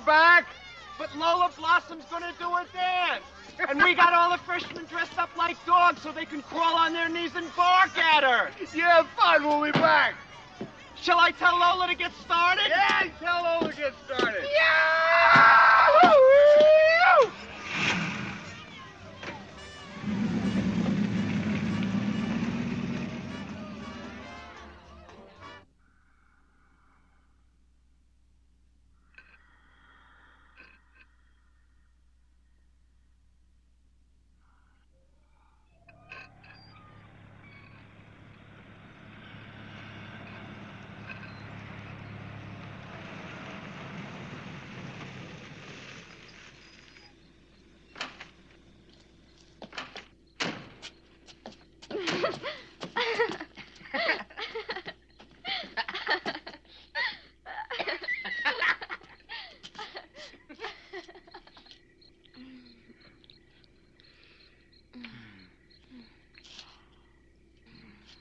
back? But Lola Blossom's gonna do a dance. And we got all the freshmen dressed up like dogs so they can crawl on their knees and bark at her. Yeah, fine, we'll be back. Shall I tell Lola to get started? Yeah, tell Lola to get started. Yeah!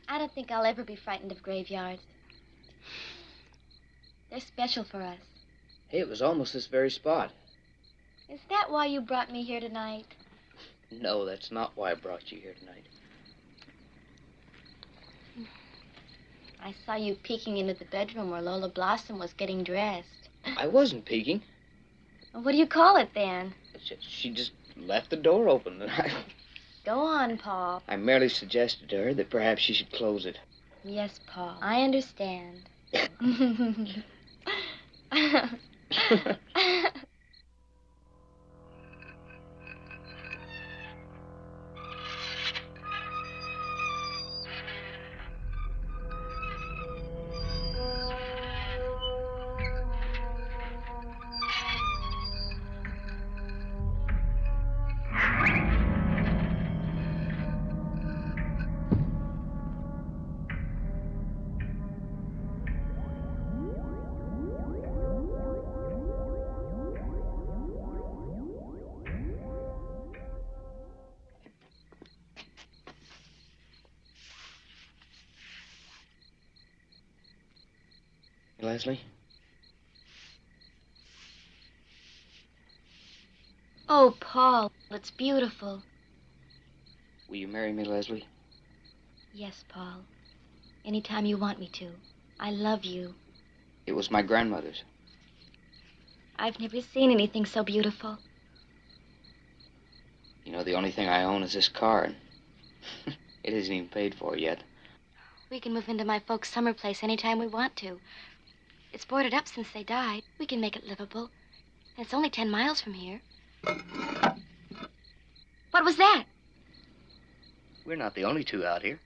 I don't think I'll ever be frightened of graveyards. They're special for us. Hey, it was almost this very spot. Is that why you brought me here tonight? No, that's not why I brought you here tonight. I saw you peeking into the bedroom where Lola Blossom was getting dressed. I wasn't peeking. Well, what do you call it, then? She just left the door open. Go on, Paul. I merely suggested to her that perhaps she should close it. Yes, Paul, I understand. Leslie? Oh, Paul, it's beautiful. Will you marry me, Leslie? Yes, Paul. Anytime you want me to. I love you. It was my grandmother's. I've never seen anything so beautiful. You know, the only thing I own is this car, and it isn't even paid for yet. We can move into my folks' summer place anytime we want to. It's boarded up since they died. We can make it livable. And it's only 10 miles from here. What was that? We're not the only two out here.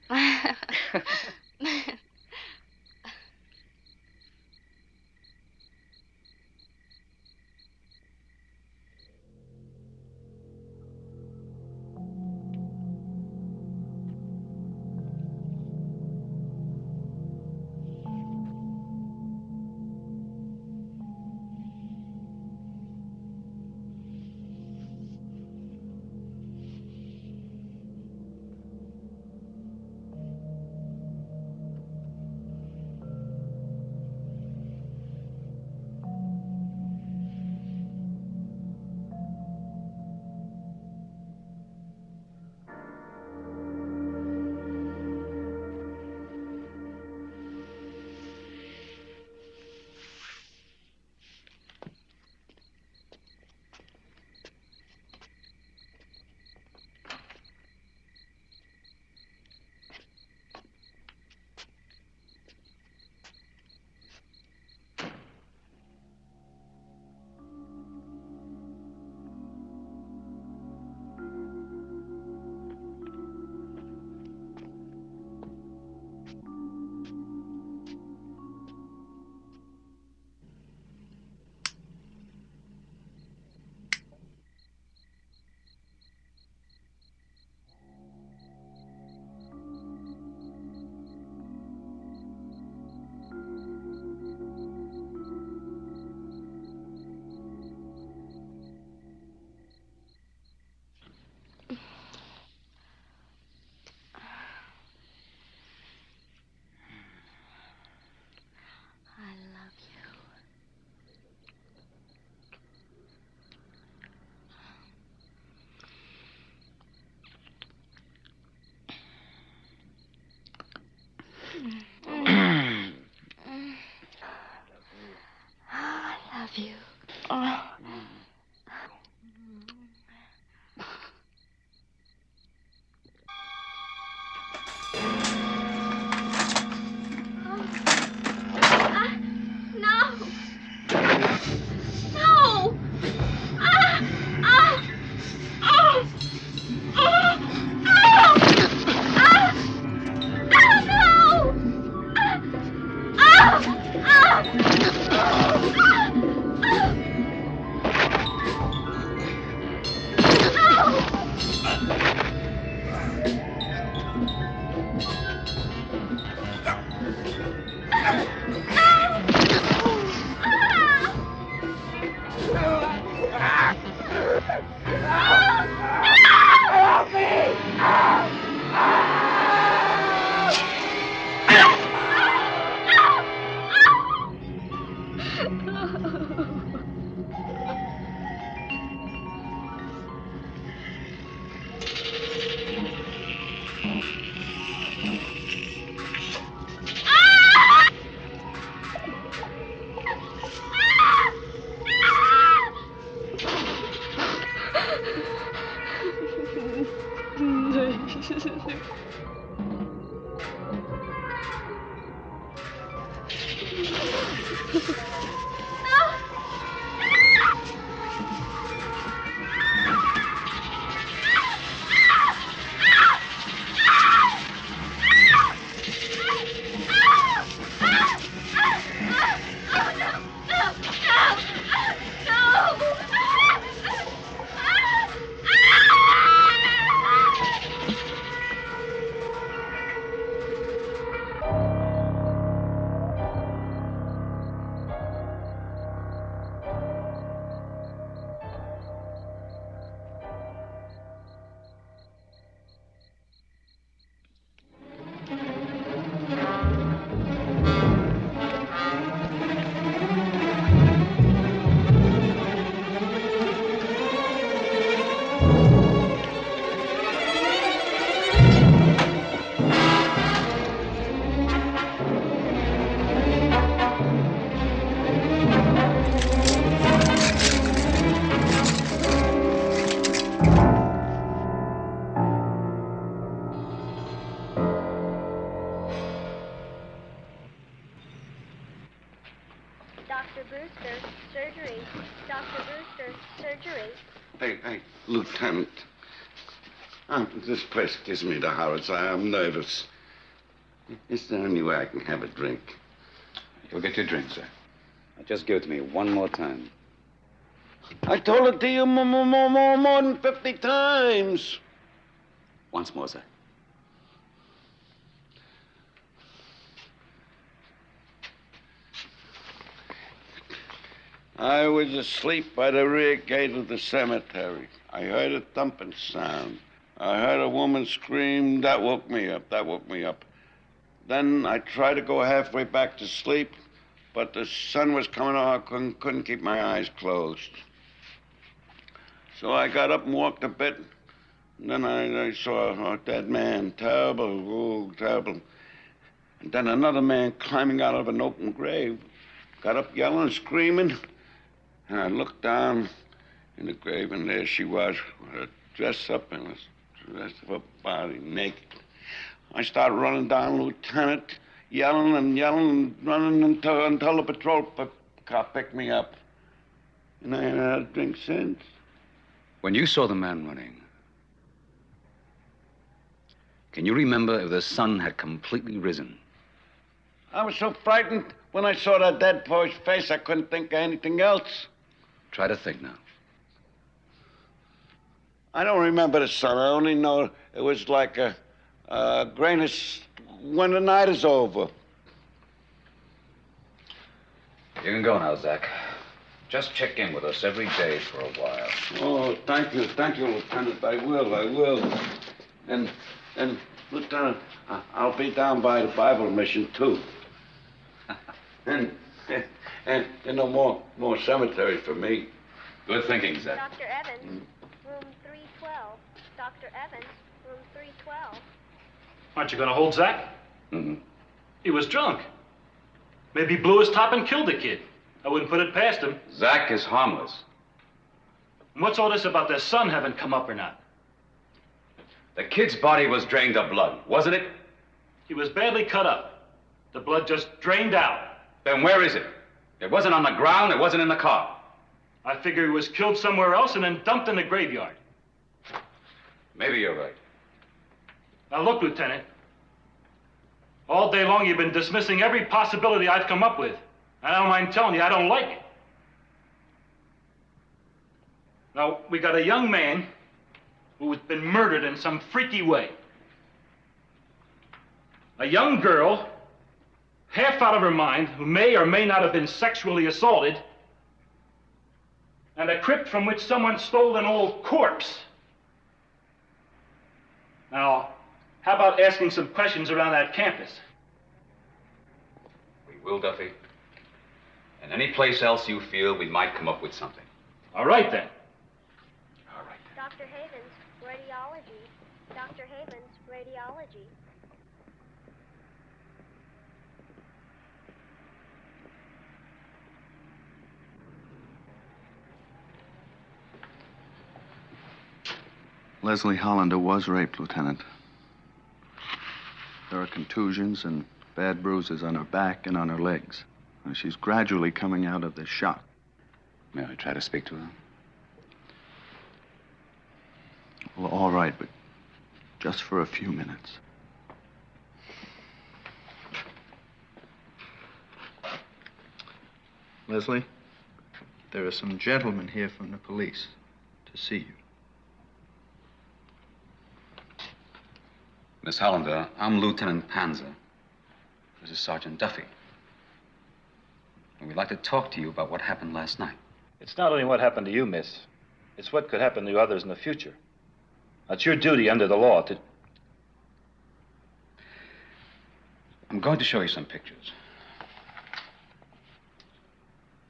Hey, Lieutenant. This place gives me the horrors. I'm nervous. Is there any way I can have a drink? You'll get your drink, sir. Now just give it to me one more time. I told it to you more than 50 times. Once more, sir. I was asleep by the rear gate of the cemetery. I heard a thumping sound. I heard a woman scream. That woke me up. Then I tried to go halfway back to sleep, but the sun was coming on. I couldn't keep my eyes closed. So I got up and walked a bit. And then I saw a dead man. Terrible, terrible. And then another man climbing out of an open grave. Got up yelling and screaming. And I looked down in the grave, and there she was, with her dress up and the rest of her body naked. I started running down, Lieutenant, yelling and running until the patrol car picked me up. And I ain't had a drink since. When you saw the man running, can you remember if the sun had completely risen? I was so frightened when I saw that dead boy's face, I couldn't think of anything else. Try to think now. I don't remember the sun. I only know it was like a grayness when the night is over. You can go now, Zach. Just check in with us every day for a while. Oh, thank you, Lieutenant. I will. And Lieutenant, I'll be down by the Bible mission too. and no more cemetery for me. Good thinking, Zach. Dr. Evans, room 312. Dr. Evans, room 312. Aren't you going to hold Zach? Mm-hmm. He was drunk. Maybe he blew his top and killed the kid. I wouldn't put it past him. Zach is harmless. And what's all this about the sun having come up or not? The kid's body was drained of blood, wasn't it? He was badly cut up. The blood just drained out. Then where is it? It wasn't on the ground, it wasn't in the car. I figure he was killed somewhere else and then dumped in the graveyard. Maybe you're right. Now look, Lieutenant. All day long you've been dismissing every possibility I've come up with. And I don't mind telling you, I don't like it. Now, we got a young man who's been murdered in some freaky way. A young girl, half out of her mind, who may or may not have been sexually assaulted, and a crypt from which someone stole an old corpse. Now, how about asking some questions around that campus? We will, Duffy. And any place else you feel we might come up with something. All right, then. All right, then. Dr. Havens, radiology. Dr. Havens, radiology. Leslie Hollander was raped, Lieutenant. There are contusions and bad bruises on her back and on her legs. And she's gradually coming out of this shock. May I try to speak to her? Well, all right, but just for a few minutes. Leslie, there are some gentlemen here from the police to see you. Miss Hollander, I'm Lieutenant Panzer. This is Sergeant Duffy. And we'd like to talk to you about what happened last night. It's not only what happened to you, miss. It's what could happen to others in the future. That's your duty under the law to... I'm going to show you some pictures.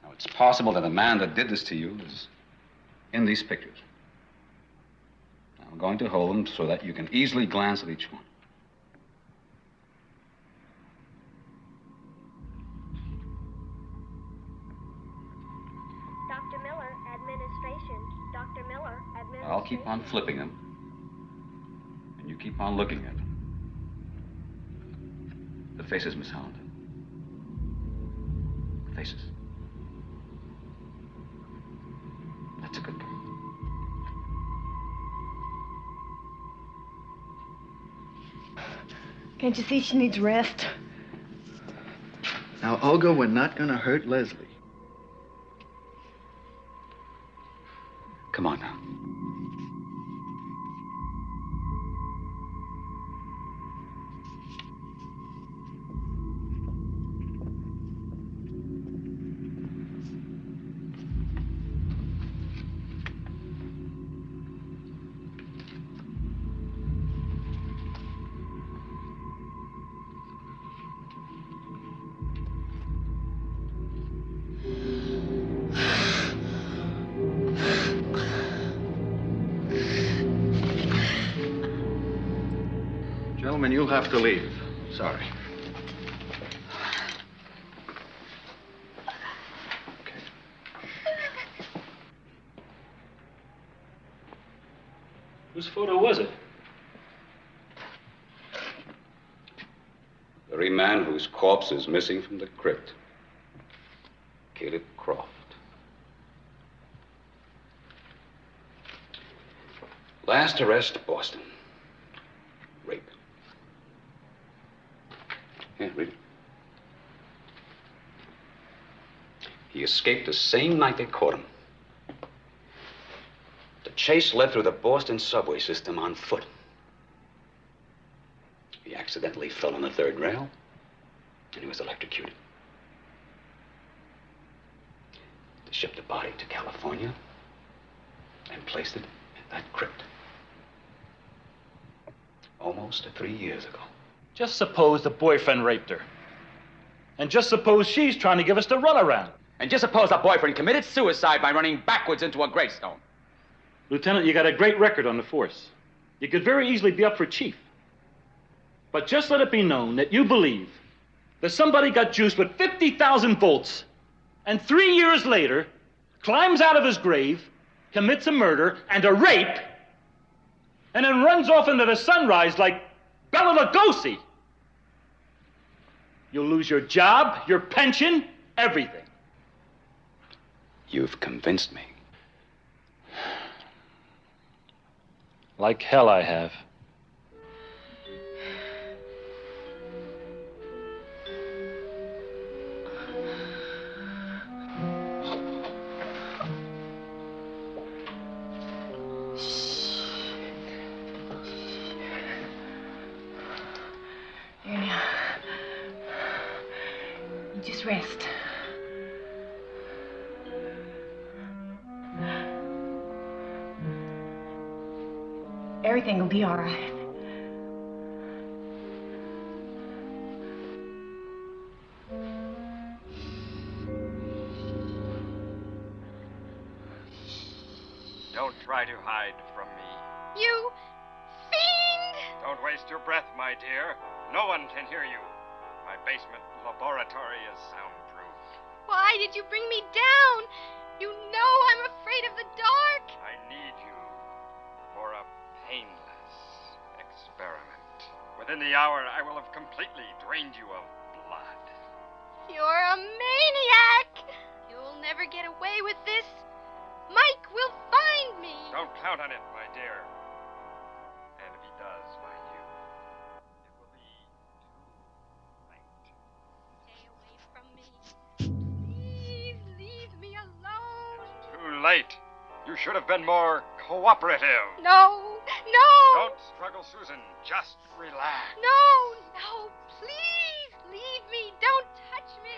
Now, it's possible that the man that did this to you is in these pictures. I'm going to hold them so that you can easily glance at each one. Dr. Miller, administration. Dr. Miller, administration. I'll keep on flipping them. And you keep on looking at them. The faces, Miss Hollander. The faces. That's a good girl. Can't you see she needs rest? Now, Olga, we're not going to hurt Leslie. Come on now. Gentlemen, you'll have to leave. Sorry. Whose photo was it? The very man whose corpse is missing from the crypt. Caleb Croft. Last arrest, Boston. Rape. Yeah, read it. He escaped the same night they caught him. The chase led through the Boston subway system on foot. He accidentally fell on the third rail, and he was electrocuted. They shipped the body to California and placed it in that crypt. Almost 3 years ago. Just suppose the boyfriend raped her. And just suppose she's trying to give us the runaround. And just suppose the boyfriend committed suicide by running backwards into a gravestone. Lieutenant, you got a great record on the force. You could very easily be up for chief. But just let it be known that you believe that somebody got juiced with 50,000 volts and 3 years later climbs out of his grave, commits a murder and a rape, and then runs off into the sunrise like Bela Lugosi. You'll lose your job, your pension, everything. You've convinced me. Like hell I have. Here now. You just rest. Everything will be all right. Don't try to hide from me. You fiend! Don't waste your breath, my dear. No one can hear you. My basement laboratory is soundproof. Why did you bring me down? You know I'm afraid of the dark. I need you for a Within the hour, I will have completely drained you of blood. You're a maniac! You'll never get away with this. Mike will find me. Don't count on it, my dear. And if he does find you, it will be too late. Stay away from me. Please leave me alone. Too late. You should have been more cooperative. No, no. Don't struggle, Susan. Just relax. No, no, please leave me. Don't touch me.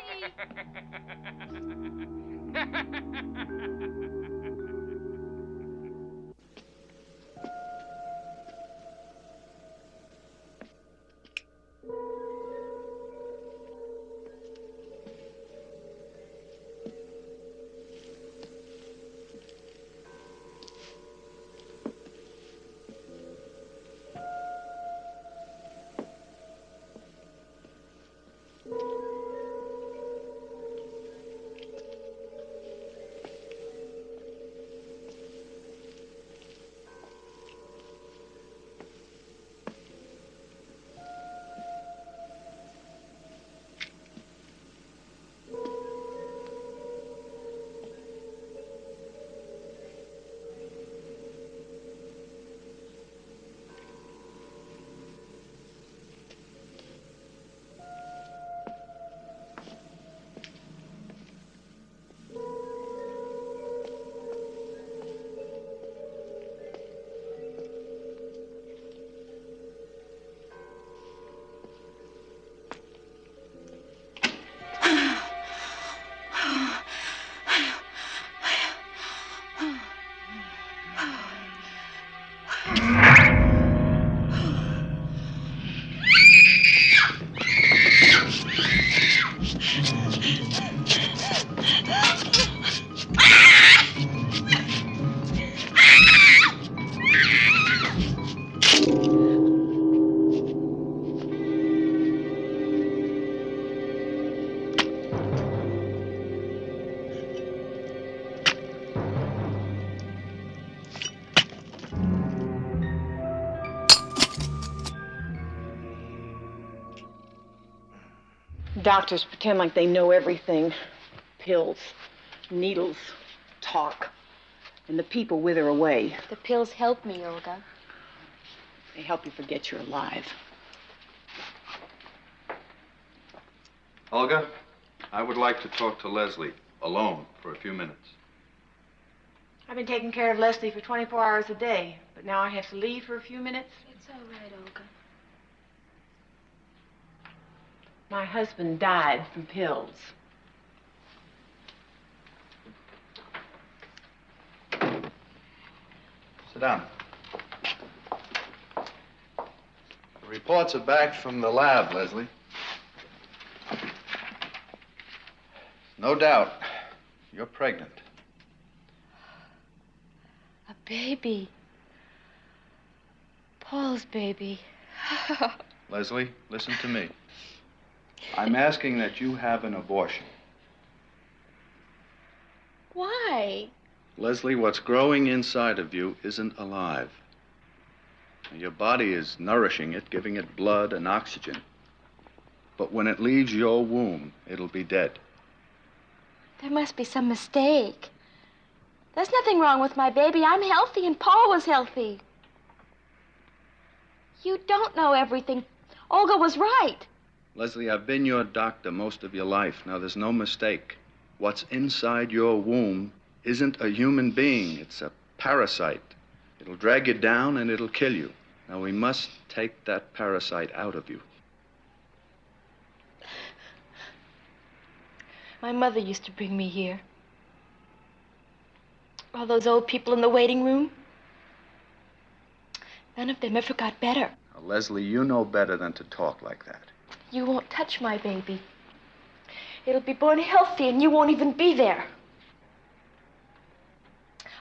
Doctors pretend like they know everything. Pills, needles, talk. And the people wither away. The pills help me, Olga. They help you forget you're alive. Olga, I would like to talk to Leslie alone for a few minutes. I've been taking care of Leslie for 24 hours a day, but now I have to leave for a few minutes. It's all right, Olga. My husband died from pills. Sit down. The reports are back from the lab, Leslie. No doubt, you're pregnant. A baby. Paul's baby. Leslie, listen to me. I'm asking that you have an abortion. Why? Leslie, what's growing inside of you isn't alive. Your body is nourishing it, giving it blood and oxygen. But when it leaves your womb, it'll be dead. There must be some mistake. There's nothing wrong with my baby. I'm healthy, and Paul was healthy. You don't know everything. Olga was right. Leslie, I've been your doctor most of your life. Now, there's no mistake. What's inside your womb isn't a human being. It's a parasite. It'll drag you down and it'll kill you. Now, we must take that parasite out of you. My mother used to bring me here. All those old people in the waiting room. None of them ever got better. Now, Leslie, you know better than to talk like that. You won't touch my baby. It'll be born healthy and you won't even be there.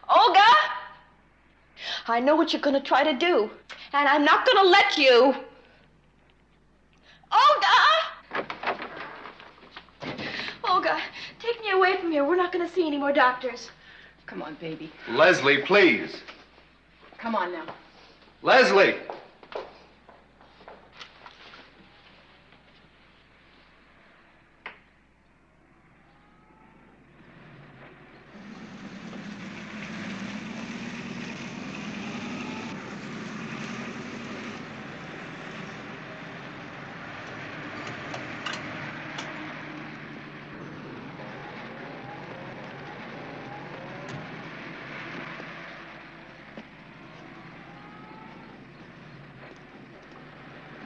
Olga! I know what you're going to try to do, and I'm not going to let you. Olga! Olga, take me away from here. We're not going to see any more doctors. Come on, baby. Leslie, please. Come on now. Leslie!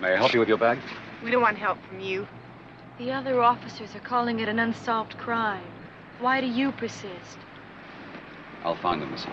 May I help you with your bag? We don't want help from you. The other officers are calling it an unsolved crime. Why do you persist? I'll find them, Miss.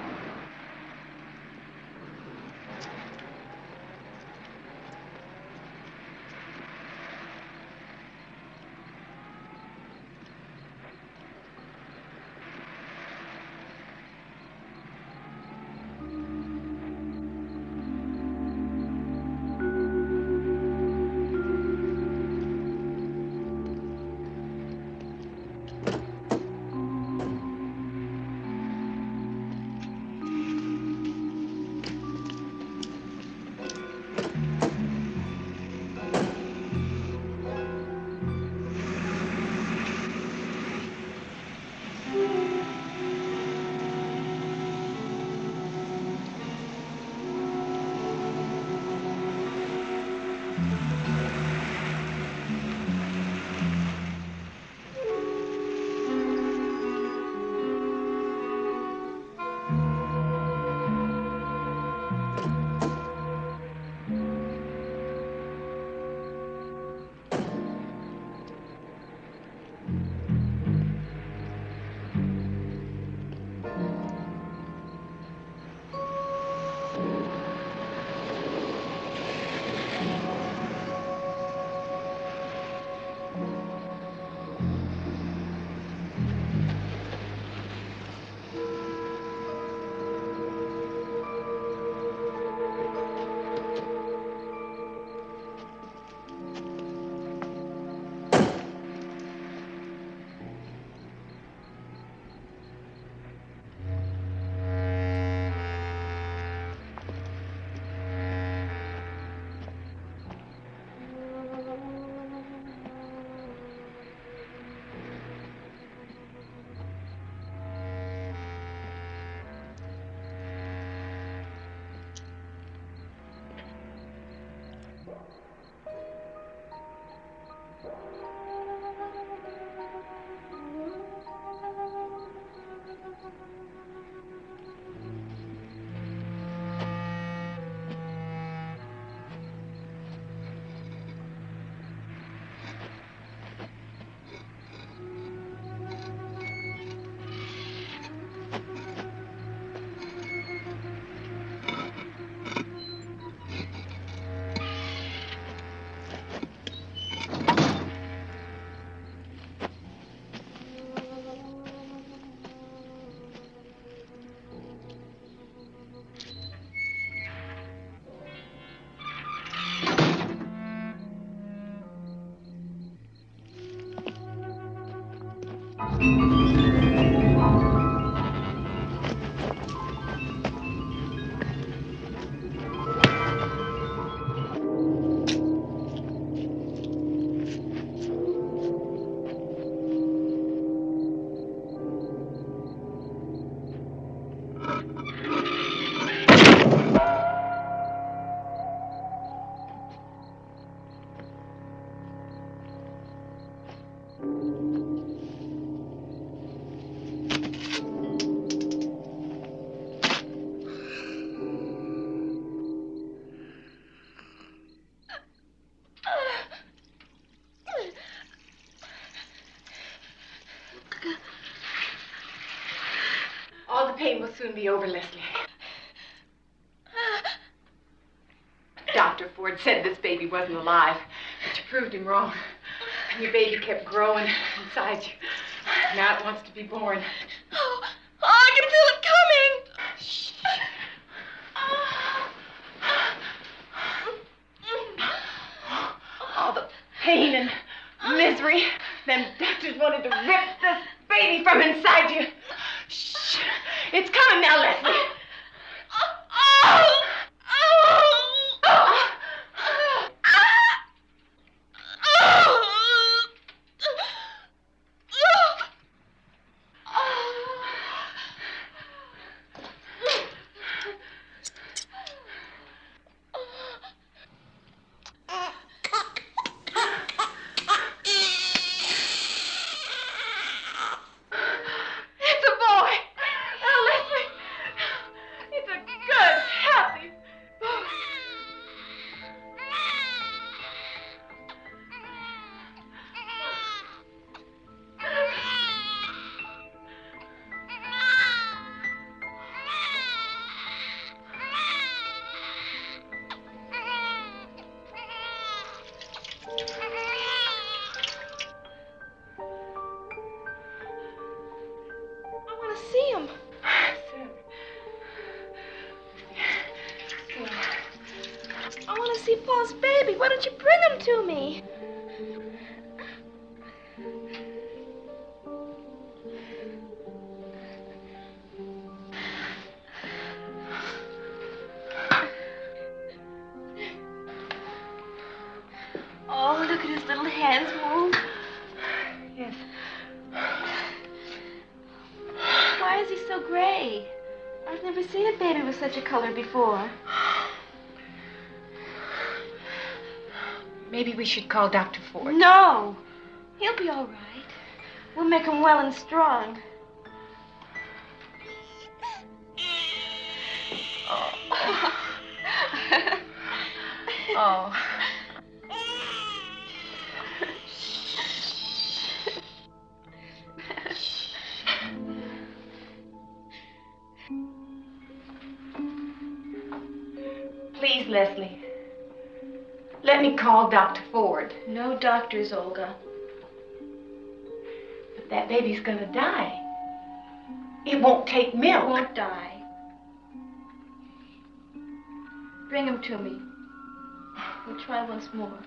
All the pain will soon be over, Leslie. Dr. Ford said this baby wasn't alive, but you proved him wrong. And your baby kept growing inside you. Now it wants to be born. Oh, I can feel it coming. Shh. All the pain and misery. Them doctors wanted to rip this baby from inside you. Shh. It's coming now, Leslie. see Paul's baby. Why don't you bring him to me? Oh, look at his little hands move. Yes. Why is he so gray? I've never seen a baby with such a color before. Maybe we should call Dr. Ford. No. He'll be all right. We'll make him well and strong. Oh. Oh. Please, Leslie. Let me call Dr. Ford. No doctors, Olga. But that baby's gonna die. It won't take milk. He won't die. Bring him to me. We'll try once more.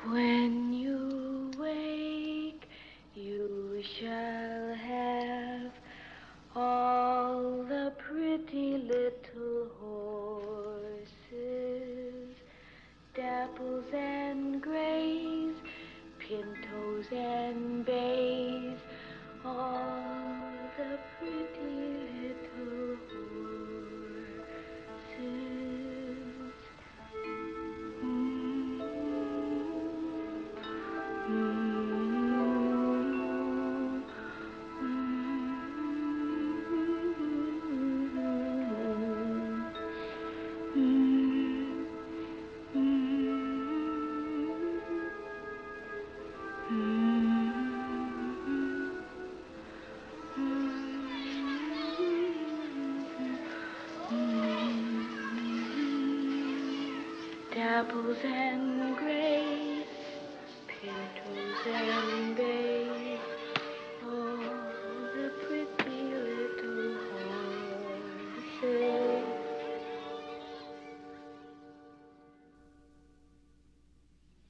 When you wake, you shall have all the pretty little horses, dapples and grays, pintos and bays, all the pretty little horses. Dapples and grays, pintos and bays, all the pretty little horses.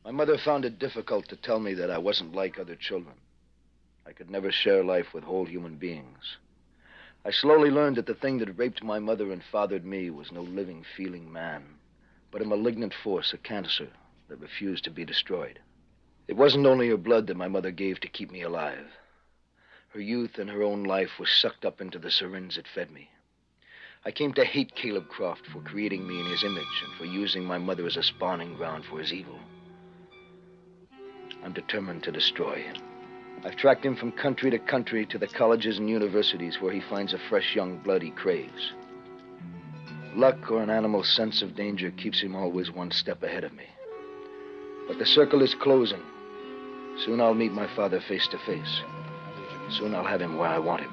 My mother found it difficult to tell me that I wasn't like other children. I could never share life with whole human beings. I slowly learned that the thing that raped my mother and fathered me was no living, feeling man, but a malignant force, a cancer that refused to be destroyed. It wasn't only her blood that my mother gave to keep me alive. Her youth and her own life was sucked up into the syringe that fed me. I came to hate Caleb Croft for creating me in his image and for using my mother as a spawning ground for his evil. I'm determined to destroy him. I've tracked him from country to country to the colleges and universities where he finds a fresh young blood he craves. Luck or an animal's sense of danger keeps him always one step ahead of me. But the circle is closing. Soon I'll meet my father face to face. Soon I'll have him where I want him.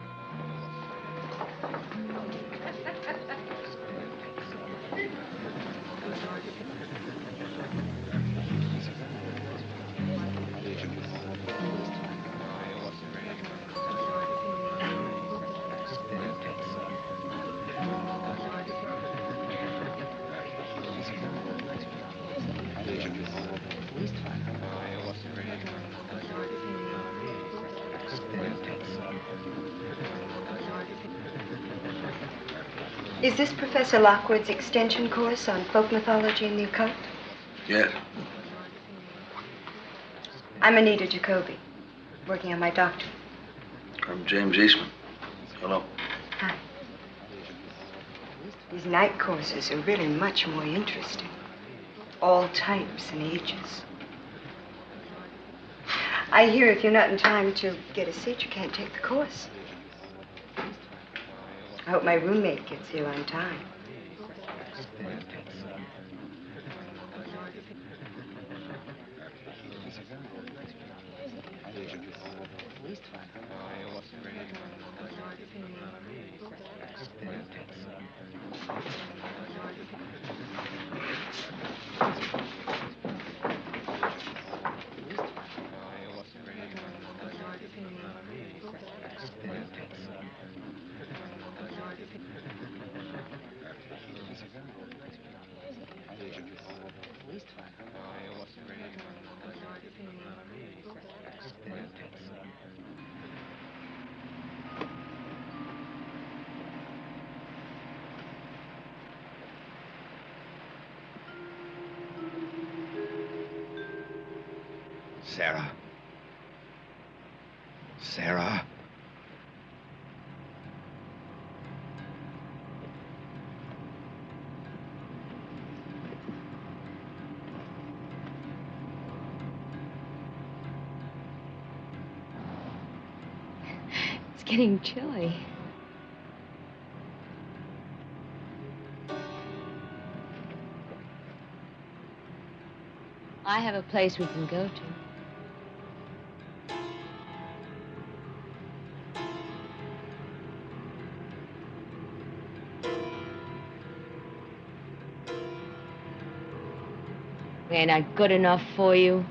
Is this Professor Lockwood's extension course on folk mythology and the occult? Yes. I'm Anita Jacoby, working on my doctorate. I'm James Eastman. Hello. Hi. These night courses are really much more interesting. All types and ages. I hear if you're not in time to get a seat, you can't take the course. I hope my roommate gets here on time. Sarah. Sarah. It's getting chilly. I have a place we can go to. Ain't I good enough for you?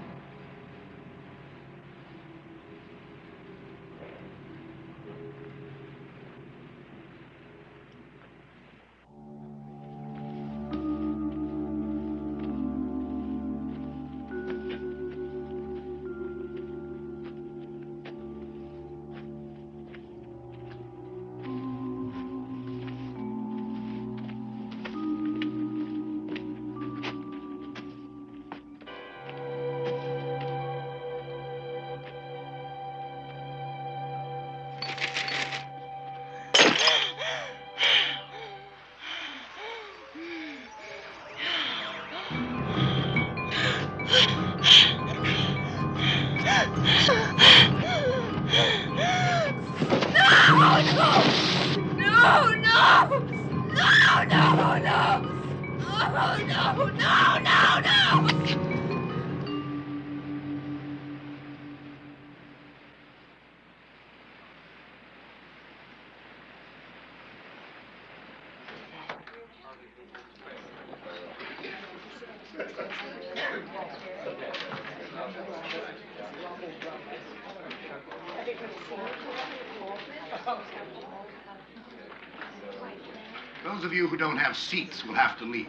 Those of you who don't have seats will have to leave.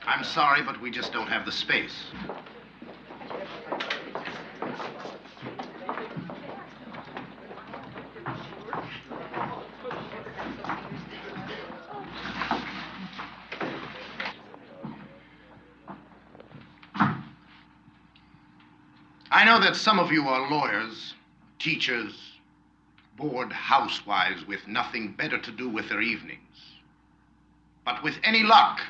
I'm sorry, but we just don't have the space. I know that some of you are lawyers, teachers, bored housewives with nothing better to do with their evenings. But with any luck,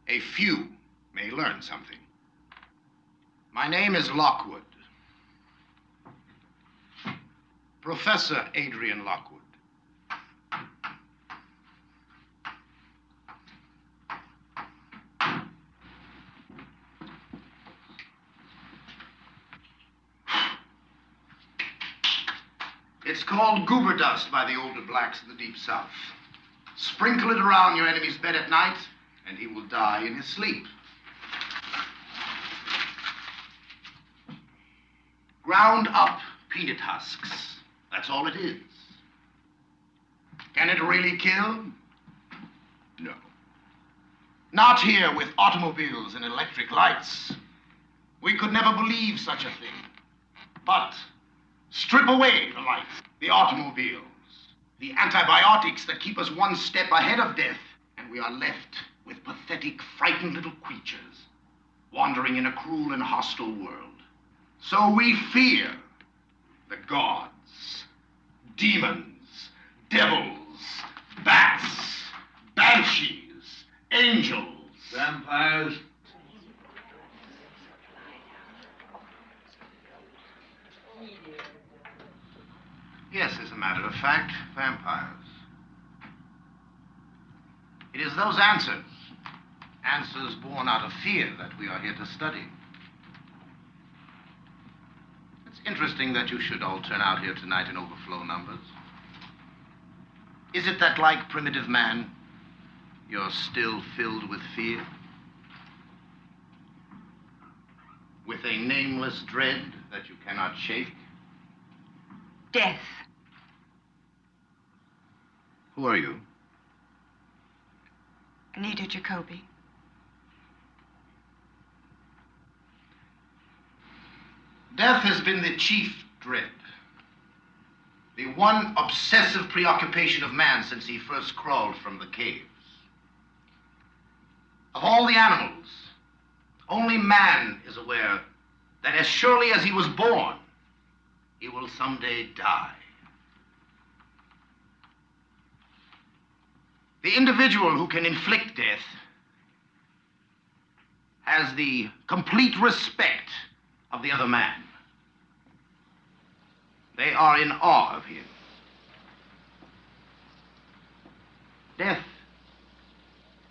a few may learn something. My name is Lockwood. Professor Adrian Lockwood. It's called goober dust by the older blacks of the Deep South. Sprinkle it around your enemy's bed at night, and he will die in his sleep. Ground up peanut husks. That's all it is. Can it really kill? No. Not here with automobiles and electric lights. We could never believe such a thing. But strip away the lights, the automobiles, the antibiotics that keep us one step ahead of death, and we are left with pathetic, frightened little creatures wandering in a cruel and hostile world. So we fear the gods, demons, devils, bats, banshees, angels, vampires. Yes, as a matter of fact, vampires. It is those answers born out of fear, that we are here to study. It's interesting that you should all turn out here tonight in overflow numbers. Is it that, like primitive man, you're still filled with fear? With a nameless dread that you cannot shake? Death. Who are you? Anita Jacoby. Death has been the chief dread. The one obsessive preoccupation of man since he first crawled from the caves. Of all the animals, only man is aware that as surely as he was born, he will someday die. The individual who can inflict death has the complete respect of the other man. They are in awe of him. Death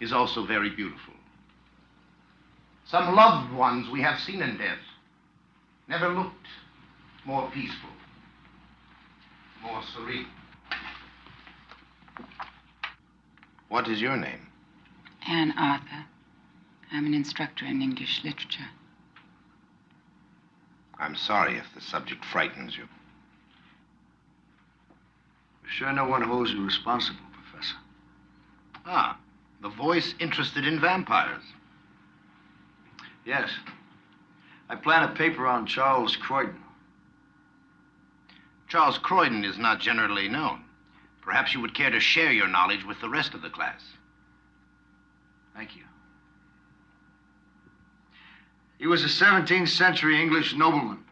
is also very beautiful. Some loved ones we have seen in death never looked more peaceful, more serene. What is your name? Anne Arthur. I'm an instructor in English literature. I'm sorry if the subject frightens you. Sure no one holds you responsible, Professor. Ah, the voice interested in vampires. Yes. I plan a paper on Charles Cuden. Charles Cuden is not generally known. Perhaps you would care to share your knowledge with the rest of the class. Thank you. He was a 17th century English nobleman.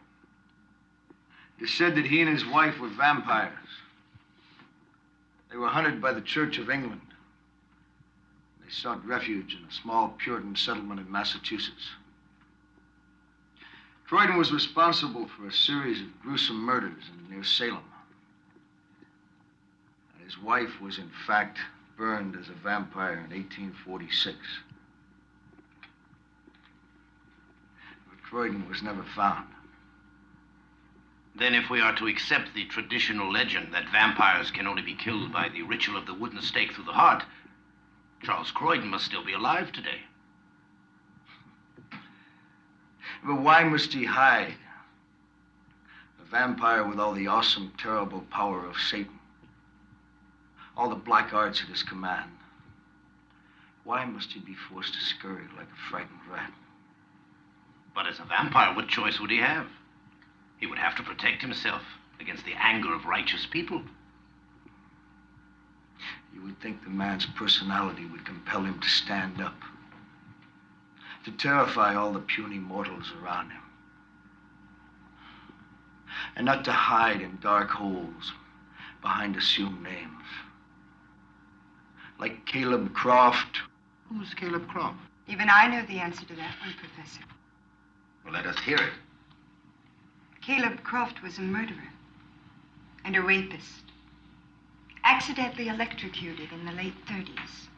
It is said that he and his wife were vampires. They were hunted by the Church of England. They sought refuge in a small Puritan settlement in Massachusetts. Cuden was responsible for a series of gruesome murders near Salem. And his wife was, in fact, burned as a vampire in 1846. But Cuden was never found. Then if we are to accept the traditional legend that vampires can only be killed by the ritual of the wooden stake through the heart, Charles Cuden must still be alive today. But why must he hide? A vampire with all the awesome, terrible power of Satan. All the black arts at his command. Why must he be forced to scurry like a frightened rat? But as a vampire, what choice would he have? He would have to protect himself against the anger of righteous people. You would think the man's personality would compel him to stand up, to terrify all the puny mortals around him. and not to hide in dark holes behind assumed names. Like Caleb Croft. Who's Caleb Croft? Even I know the answer to that one, Professor. Well, let us hear it. Caleb Croft was a murderer and a rapist. Accidentally electrocuted in the late 30s.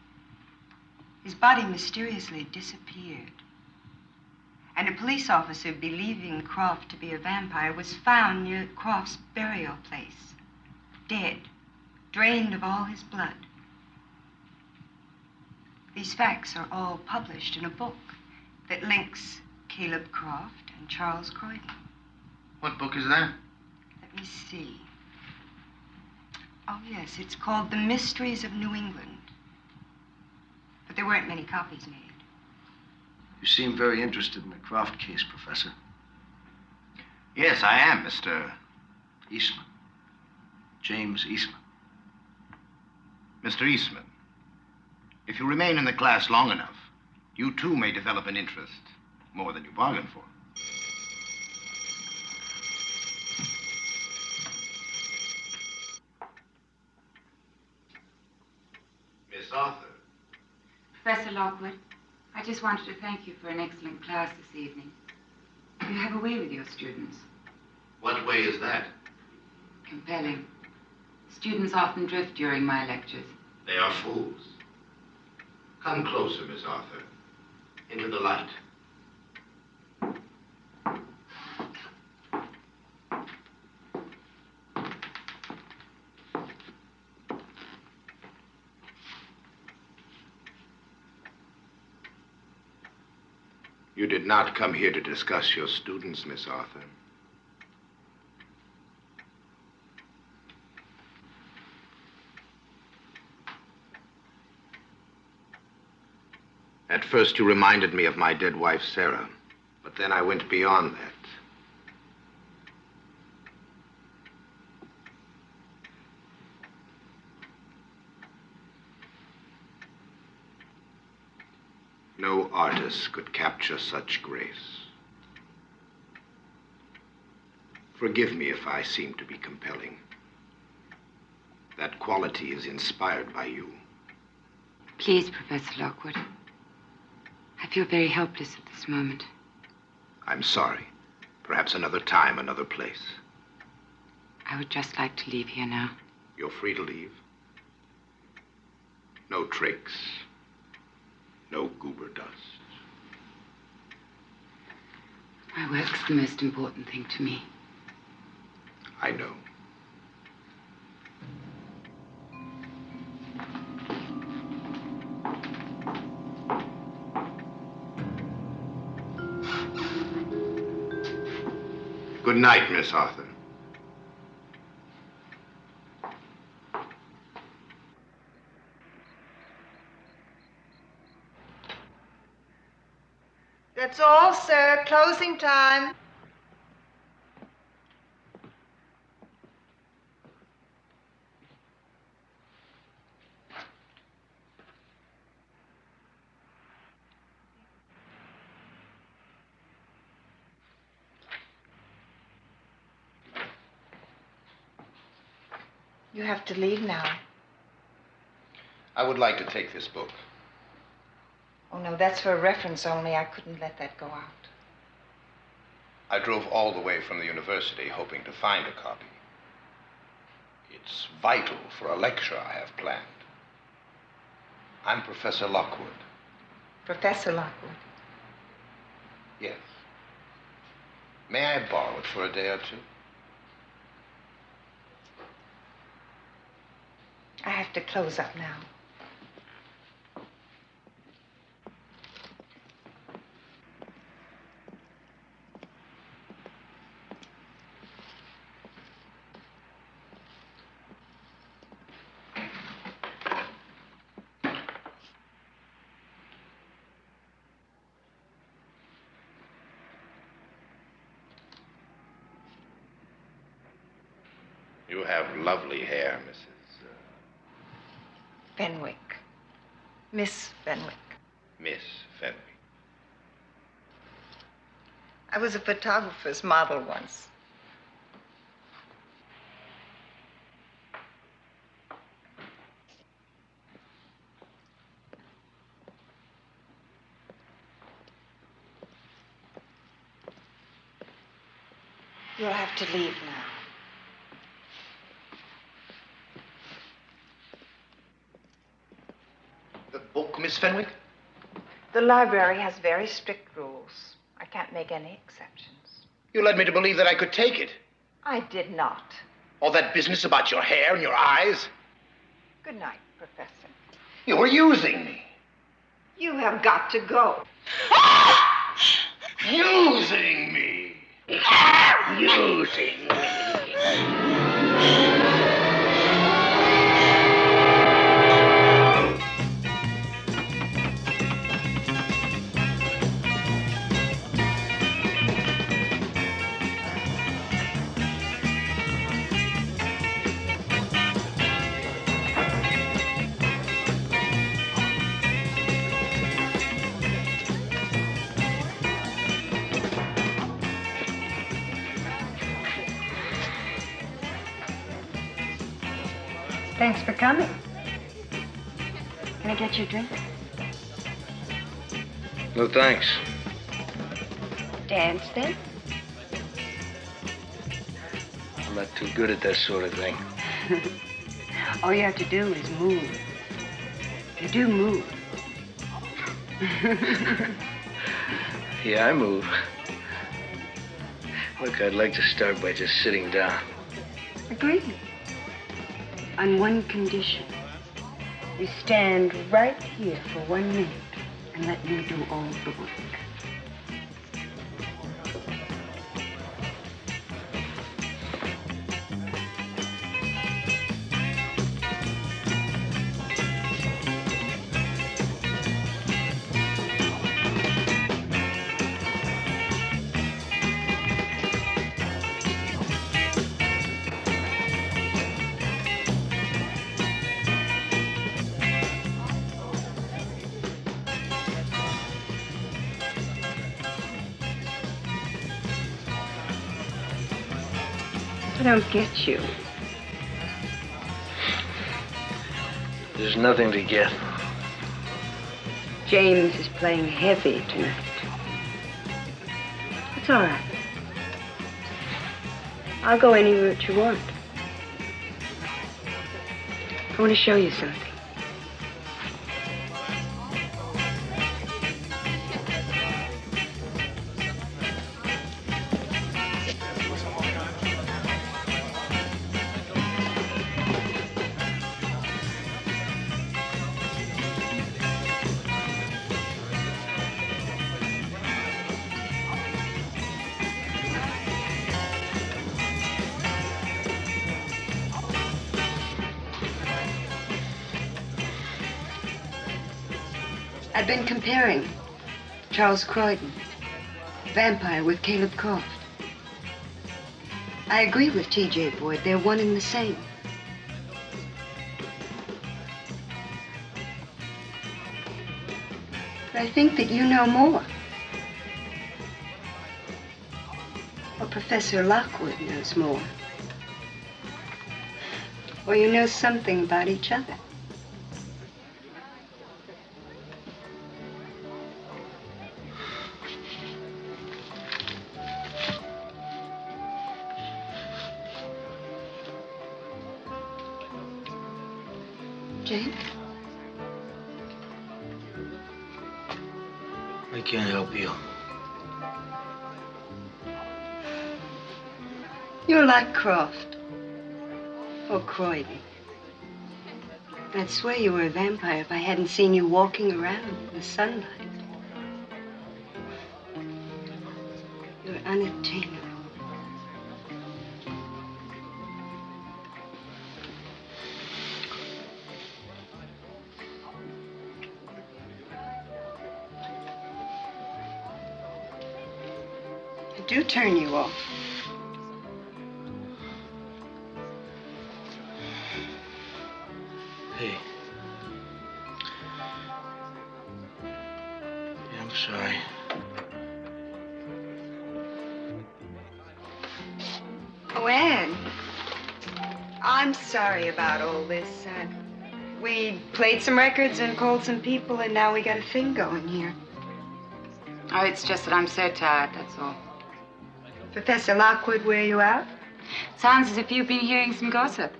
His body mysteriously disappeared. And a police officer believing Croft to be a vampire was found near Croft's burial place, dead, drained of all his blood. These facts are all published in a book that links Caleb Croft and Charles Cuden. What book is that? Let me see. Oh, yes, it's called The Mysteries of New England. But there weren't many copies made. You seem very interested in the Croft case, Professor. Yes, I am, Mr. Eastman. James Eastman. Mr. Eastman, if you remain in the class long enough, you too may develop an interest, more than you bargained for. Miss Arthur. Professor Lockwood, I just wanted to thank you for an excellent class this evening. You have a way with your students. What way is that? Compelling. Students often drift during my lectures. They are fools. Come closer, Miss Arthur. Into the light. You did not come here to discuss your students, Miss Arthur. At first, you reminded me of my dead wife, Sarah. But then I went beyond that. No artist could capture such grace. Forgive me if I seem to be compelling. That quality is inspired by you. Please, Professor Lockwood. I feel very helpless at this moment. I'm sorry. Perhaps another time, another place. I would just like to leave here now. You're free to leave. No tricks. No goober dust. My work's the most important thing to me. I know. Good night, Miss Arthur. That's all, sir. Closing time. You have to leave now. I would like to take this book. Oh, no, that's for reference only. I couldn't let that go out. I drove all the way from the university hoping to find a copy. It's vital for a lecture I have planned. I'm Professor Lockwood. Professor Lockwood? Yes. May I borrow it for a day or two? I have to close up now. You have lovely hair, Mrs. Fenwick. Miss Fenwick. Miss Fenwick. I was a photographer's model once. You'll have to leave now. The book, Miss Fenwick? The library has very strict rules. I can't make any exceptions. You led me to believe that I could take it. I did not. All that business about your hair and your eyes. Good night, Professor. You were using me. You have got to go. Using me. Using me. Thanks for coming. Can I get you a drink? No thanks. Dance, then? I'm not too good at that sort of thing. All you have to do is move. You do move. Yeah, I move. Look, I'd like to start by just sitting down. Agreed. On one condition. You stand right here for 1 minute and let me do all the work. I don't get you. There's nothing to get. James is playing heavy tonight. It's all right. I'll go any route you want. I want to show you something. I've been comparing Charles Cuden, vampire, with Caleb Croft. I agree with T.J. Boyd. They're one and the same. But I think that you know more. Or Professor Lockwood knows more. Or you know something about each other. James? I can't help you. You're like Croft. Or Croydon. I'd swear you were a vampire if I hadn't seen you walking around in the sunlight. You're unattainable. I do turn you off. Hey. Yeah, I'm sorry. Oh, Anne. I'm sorry about all this. We played some records and called some people, and now we got a thing going here. Oh, it's just that I'm so tired, that's all. Professor Lockwood wear you out? Sounds as if you've been hearing some gossip.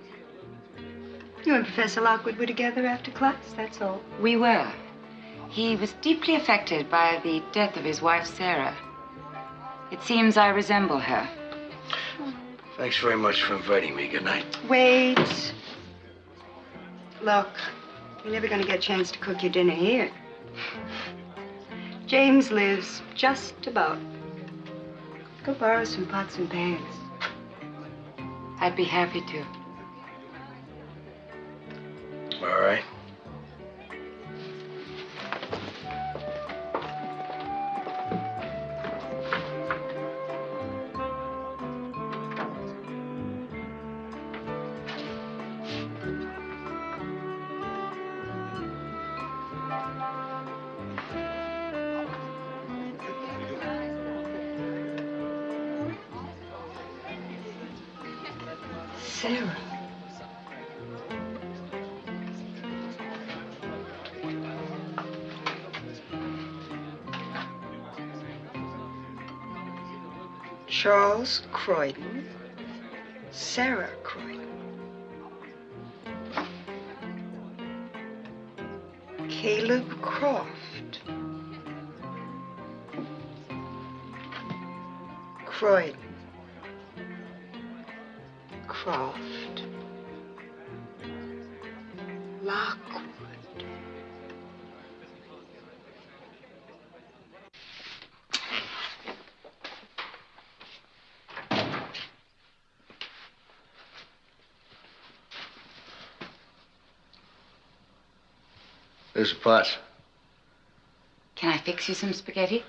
You and Professor Lockwood were together after class, that's all. We were. He was deeply affected by the death of his wife, Sarah. It seems I resemble her. Thanks very much for inviting me. Good night. Wait. Look, you're never going to get a chance to cook your dinner here. James lives just about. Go borrow some pots and pans. I'd be happy to. All right. Sarah. Charles Cuden, Sarah Cuden. Caleb Croft. Croydon. Croft. Lockwood. There's the pots. Can I fix you some spaghetti?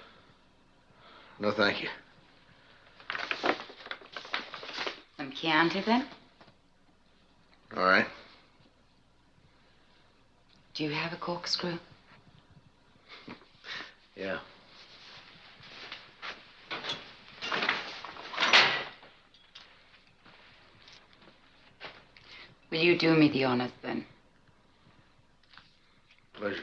No, thank you. Some Chianti, then? All right. Do you have a corkscrew? Yeah. Will you do me the honors, then? Pleasure.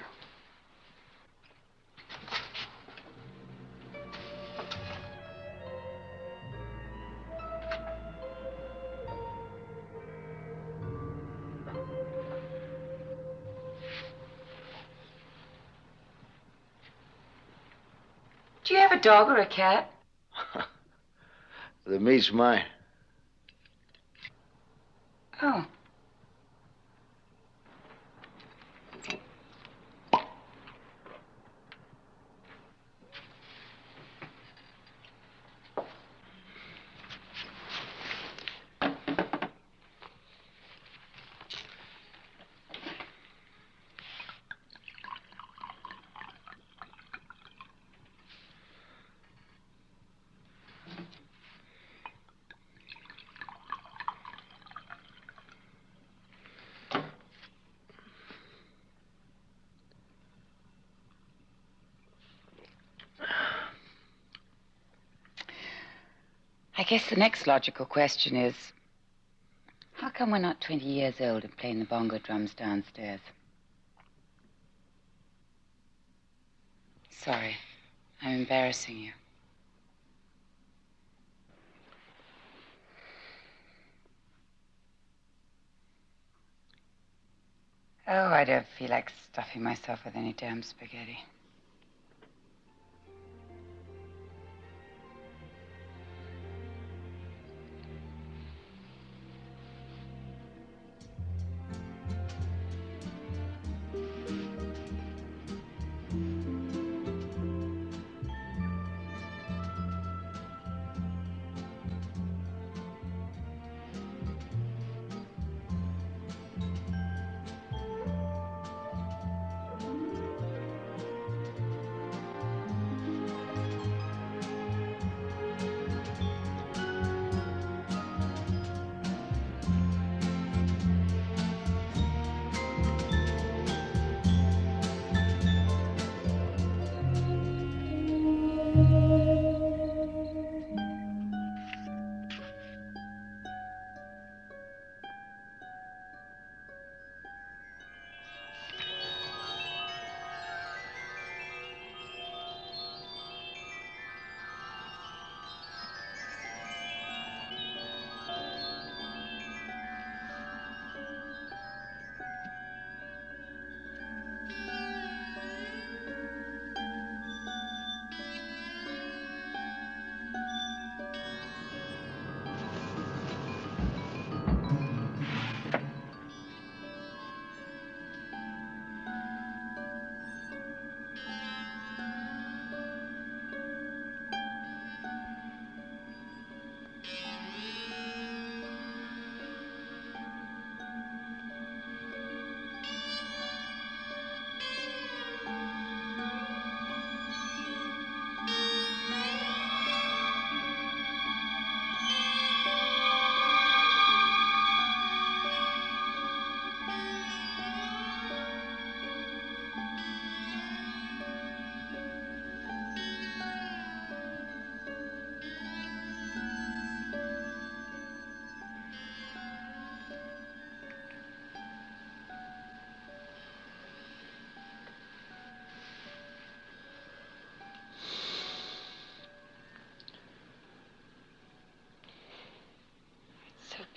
Do you have a dog or a cat? The meat's mine. Oh. I guess the next logical question is, how come we're not 20 years old and playing the bongo drums downstairs? Sorry, I'm embarrassing you. Oh, I don't feel like stuffing myself with any damn spaghetti.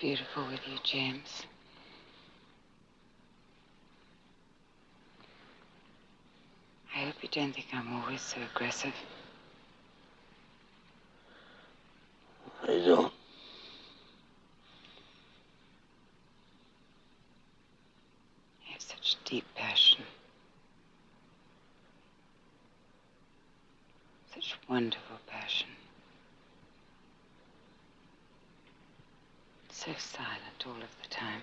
beautiful with you, James. I hope you don't think I'm always so aggressive. I don't. You have such deep passion. Such wonderful passion. So silent all of the time.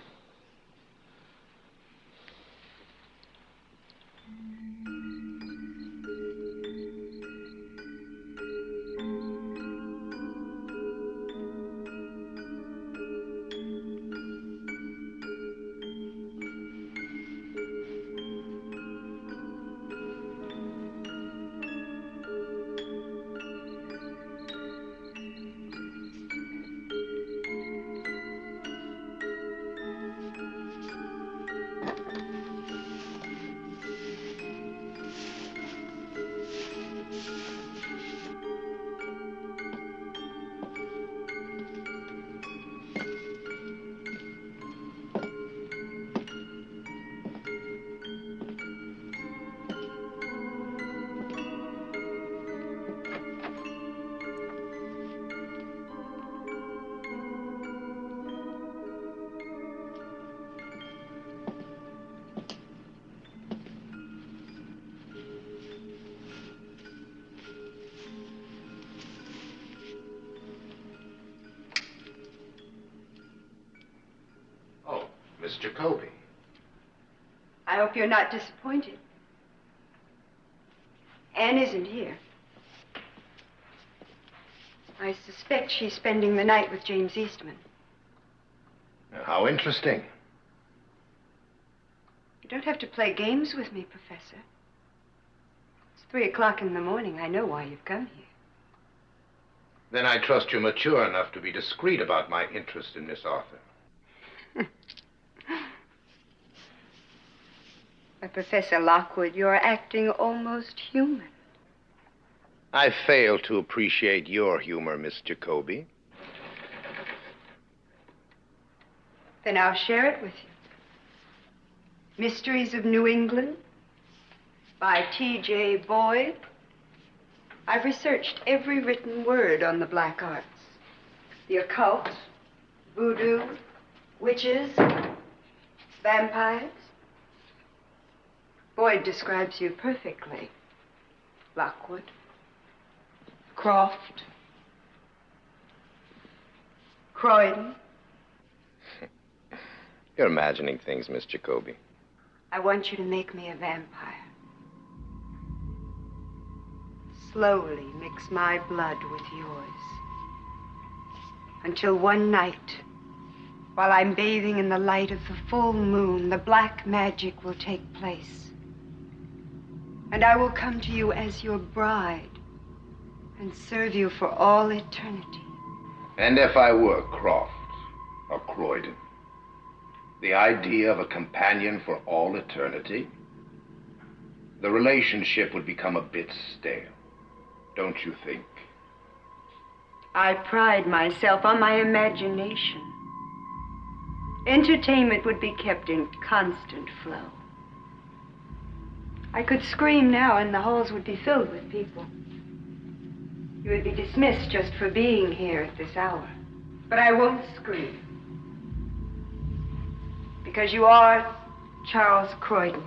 Miss Jacoby. I hope you're not disappointed. Anne isn't here. I suspect she's spending the night with James Eastman. How interesting. You don't have to play games with me, Professor. It's 3 o'clock in the morning. I know why you've come here. Then I trust you're mature enough to be discreet about my interest in Miss Arthur. But, Professor Lockwood, you're acting almost human. I fail to appreciate your humor, Miss Jacoby. Then I'll share it with you. Mysteries of New England by T.J. Boyd. I've researched every written word on the black arts. The occult, voodoo, witches, vampires. Boyd describes you perfectly. Lockwood, Croft, Croydon. You're imagining things, Miss Jacoby. I want you to make me a vampire. Slowly mix my blood with yours. Until one night, while I'm bathing in the light of the full moon, the black magic will take place. And I will come to you as your bride and serve you for all eternity. And if I were Croft or Croydon, the idea of a companion for all eternity, the relationship would become a bit stale, don't you think? I pride myself on my imagination. Entertainment would be kept in constant flow. I could scream now and the halls would be filled with people. You would be dismissed just for being here at this hour. But I won't scream. Because you are Charles Cuden.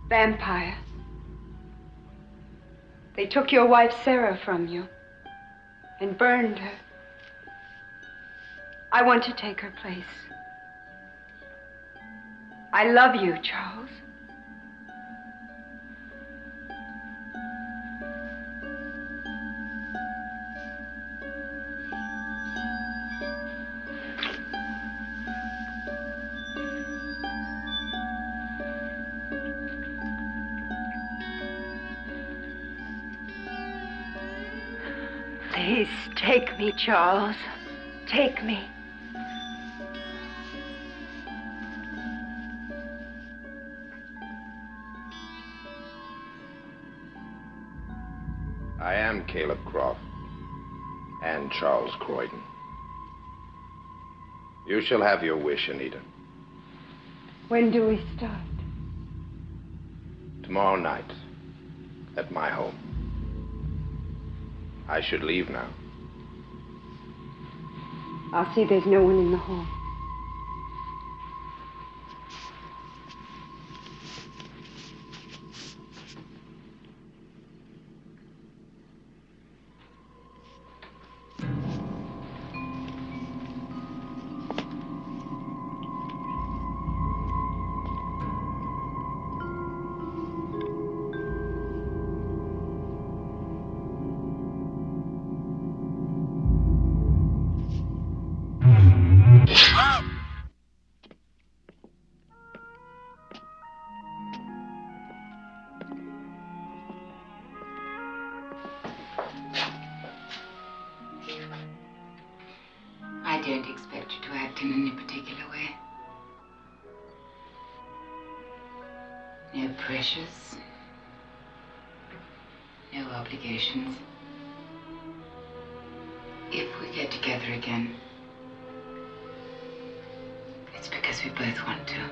Vampire. They took your wife Sarah from you and burned her. I want to take her place. I love you, Charles. Please take me, Charles. Take me. I am Caleb Croft and Charles Croydon. You shall have your wish, Anita. When do we start? Tomorrow night, at my home. I should leave now. I'll see there's no one in the hall. I don't expect you to act in any particular way. No pressures. No obligations. If we get together again, it's because we both want to.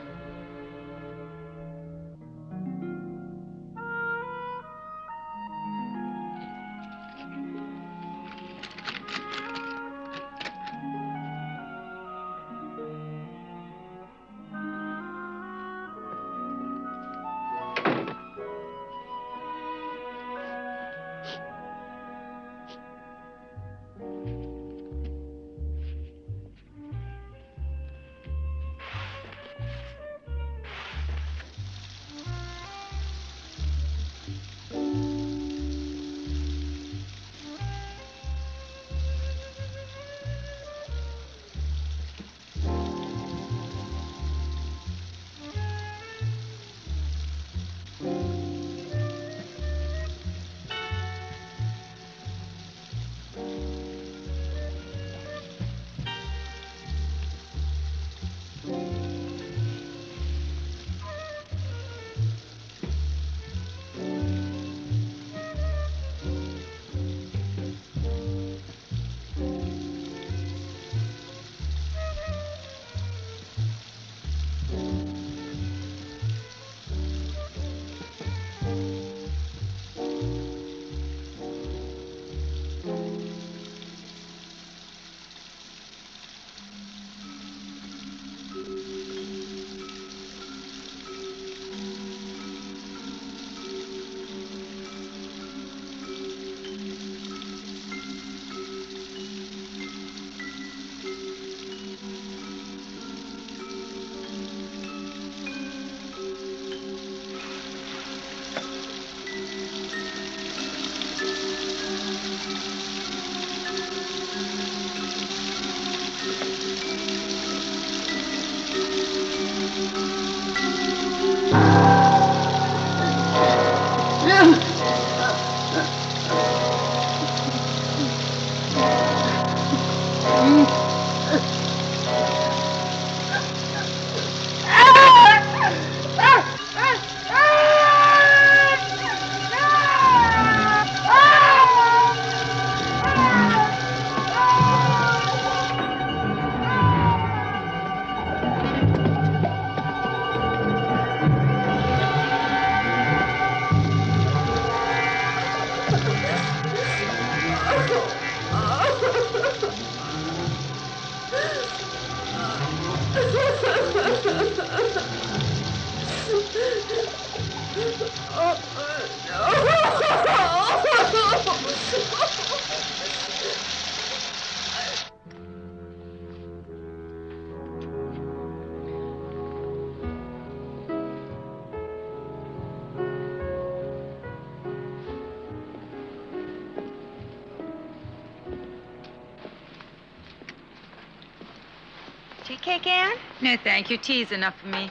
Tea cake, Ann? No, thank you. Tea's enough for me.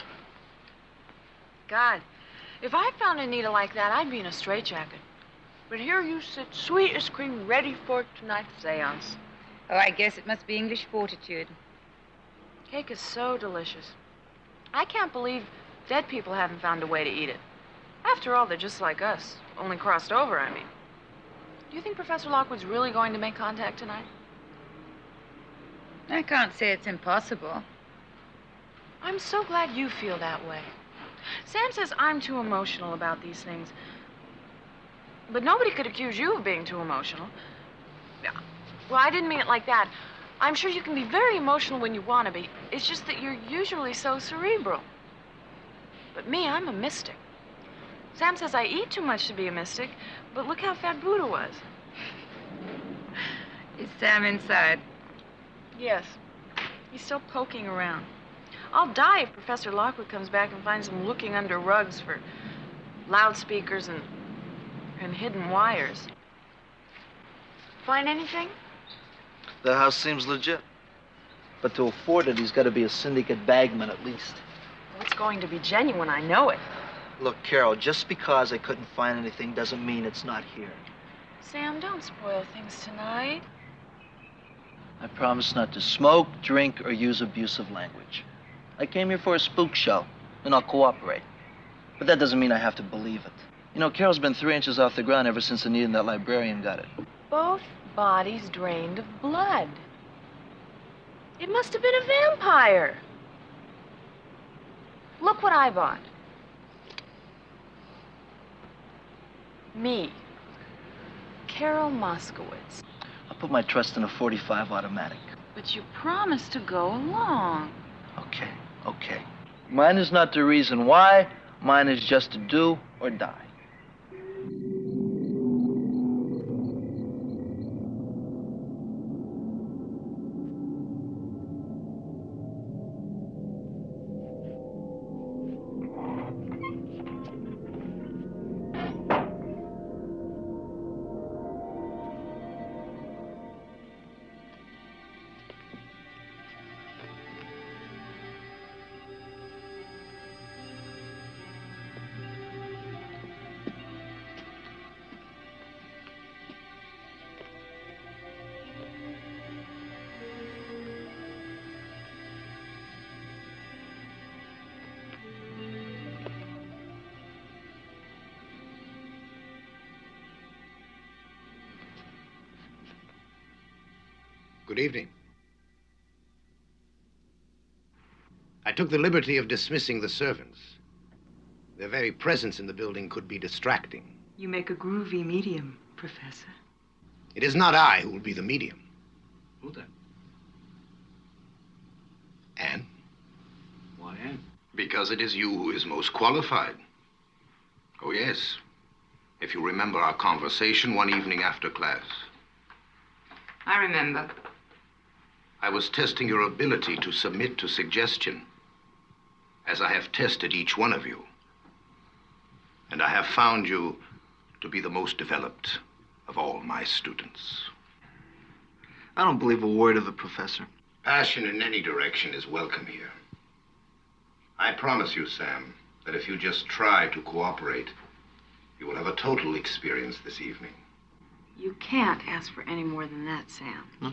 God, if I found Anita like that, I'd be in a straitjacket. But here you sit, sweet as cream, ready for tonight's seance. Oh, I guess it must be English fortitude. Cake is so delicious. I can't believe dead people haven't found a way to eat it. After all, they're just like us, only crossed over, I mean. Do you think Professor Lockwood's really going to make contact tonight? I can't say it's impossible. I'm so glad you feel that way. Sam says I'm too emotional about these things. But nobody could accuse you of being too emotional. Well, I didn't mean it like that. I'm sure you can be very emotional when you want to be. It's just that you're usually so cerebral. But me, I'm a mystic. Sam says I eat too much to be a mystic, but look how fat Buddha was. Is Sam inside? Yes. He's still poking around. I'll die if Professor Lockwood comes back and finds him looking under rugs for loudspeakers and hidden wires. Find anything? The house seems legit. But to afford it, he's got to be a syndicate bagman at least. Well, it's going to be genuine, I know it. Look, Carol, just because I couldn't find anything doesn't mean it's not here. Sam, don't spoil things tonight. I promise not to smoke, drink, or use abusive language. I came here for a spook show, and I'll cooperate. But that doesn't mean I have to believe it. You know, Carol's been 3 inches off the ground ever since Anita and that librarian got it. Both bodies drained of blood. It must have been a vampire. Look what I bought. Me, Carol Moskowitz. I'll put my trust in a .45 automatic. But you promised to go along. Okay, okay. Mine is not the reason why. Mine is just to do or die. Good evening. I took the liberty of dismissing the servants. Their very presence in the building could be distracting. You make a groovy medium, Professor. It is not I who will be the medium. Who then? Anne? Why Anne? Because it is you who is most qualified. Oh, yes. If you remember our conversation one evening after class. I remember. I was testing your ability to submit to suggestion, as I have tested each one of you. And I have found you to be the most developed of all my students. I don't believe a word of it, Professor. Passion in any direction is welcome here. I promise you, Sam, that if you just try to cooperate, you will have a total experience this evening. You can't ask for any more than that, Sam. No.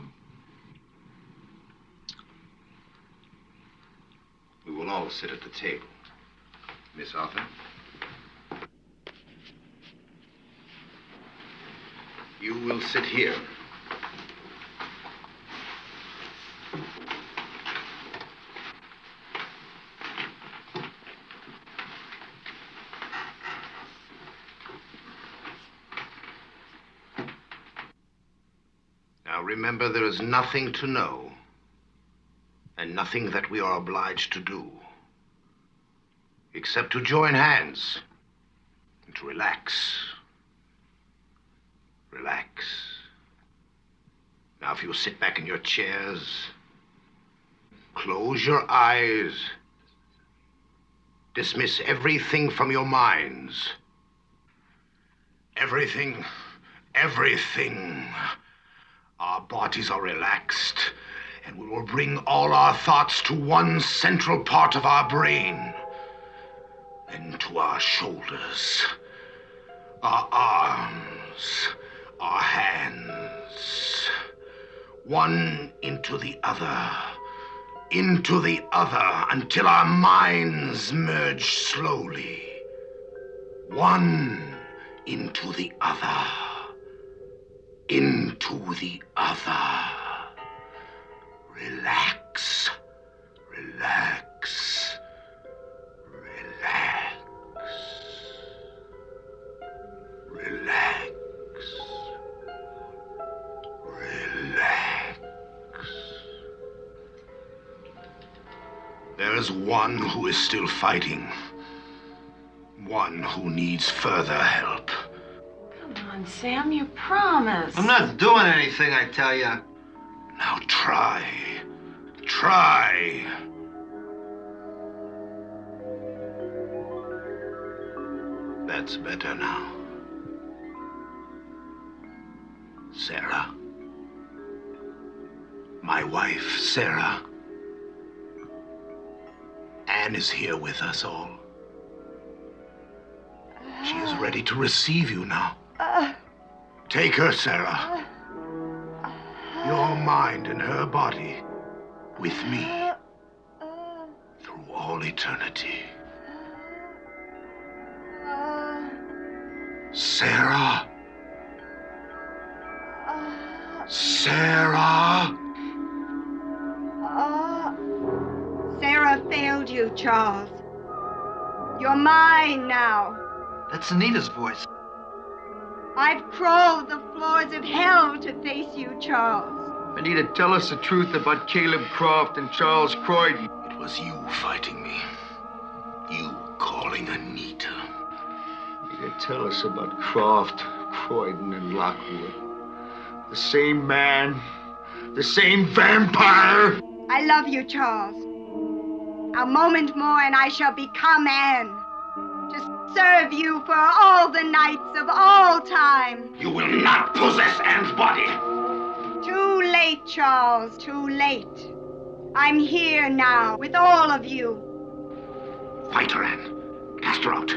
We will all sit at the table. Miss Arthur? You will sit here. Now remember, there is nothing to know, and nothing that we are obliged to do, except to join hands and to relax. Relax. Now, if you sit back in your chairs, close your eyes, dismiss everything from your minds. Everything. Our bodies are relaxed, and we will bring all our thoughts to one central part of our brain, then to our shoulders, our arms, our hands, one into the other, until our minds merge slowly, one into the other, Relax. Relax. Relax. Relax. Relax. There is one who is still fighting. One who needs further help. Come on, Sam, you promised. I'm not doing anything, I tell you. Now try. Try. That's better now. Sarah. My wife, Sarah. Anne is here with us all. She is ready to receive you now. Take her, Sarah. Your mind and her body with me through all eternity. Sarah. Sarah. Sarah failed you, Charles. You're mine now. That's Anita's voice. I've crawled the floors of hell to face you, Charles. Anita, tell us the truth about Caleb Croft and Charles Croydon. It was you fighting me. You calling Anita. Anita, tell us about Croft, Croydon, and Lockwood. The same man, the same vampire. I love you, Charles. A moment more and I shall become Anne. To serve you for all the nights of all time. You will not possess Anne's body. Too late, Charles, too late. I'm here now with all of you. Fight her, Anne. Cast her out.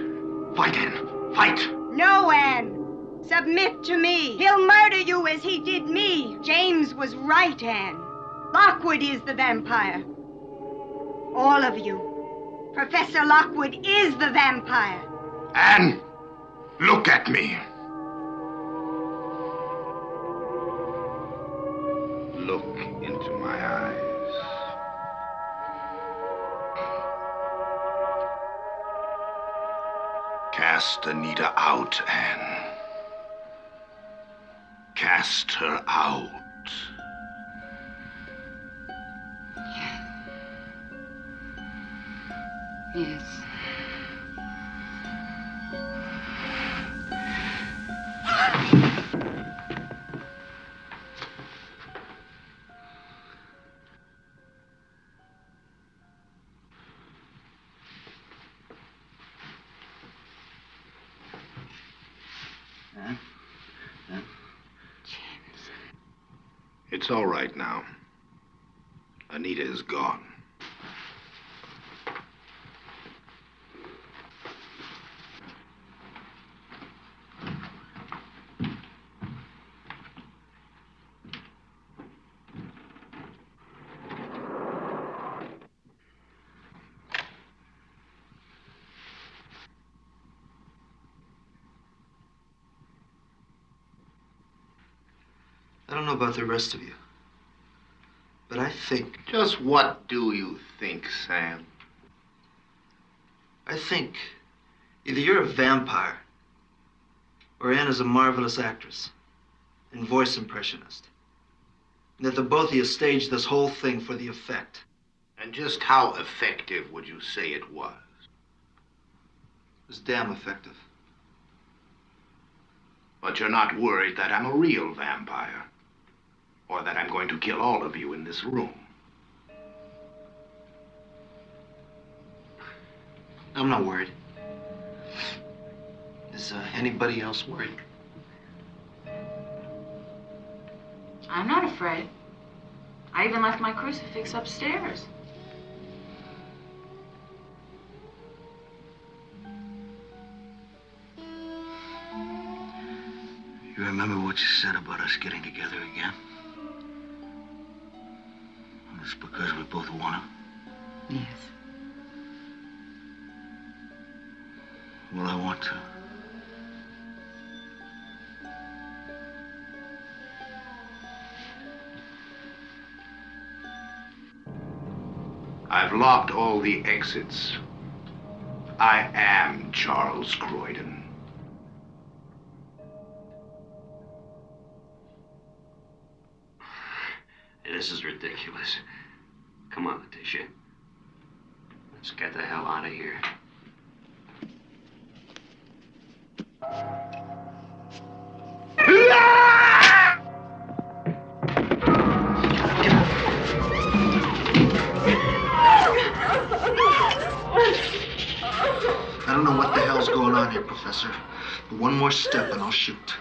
Fight, Anne. Fight. No, Anne. Submit to me. He'll murder you as he did me. James was right, Anne. Lockwood is the vampire. All of you. Professor Lockwood is the vampire. Anne, look at me. Look into my eyes. Cast Anita out, Anne. Cast her out. Yes. It's all right now. Anita is gone. I don't know about the rest of you, but I think... Just what do you think, Sam? I think either you're a vampire or Anne is a marvelous actress and voice impressionist. And that the both of you staged this whole thing for the effect. And just how effective would you say it was? It was damn effective. But you're not worried that I'm a real vampire? Or that I'm going to kill all of you in this room? I'm not worried. Is anybody else worried? I'm not afraid. I even left my crucifix upstairs. You remember what you said about us getting together again? It's because we both want to. Yes. Well, I want to. blocked all the exits. I am Charles Cuden. This is ridiculous. Come on, Letitia. Let's get the hell out of here. I don't know what the hell's going on here, Professor, but one more step and I'll shoot.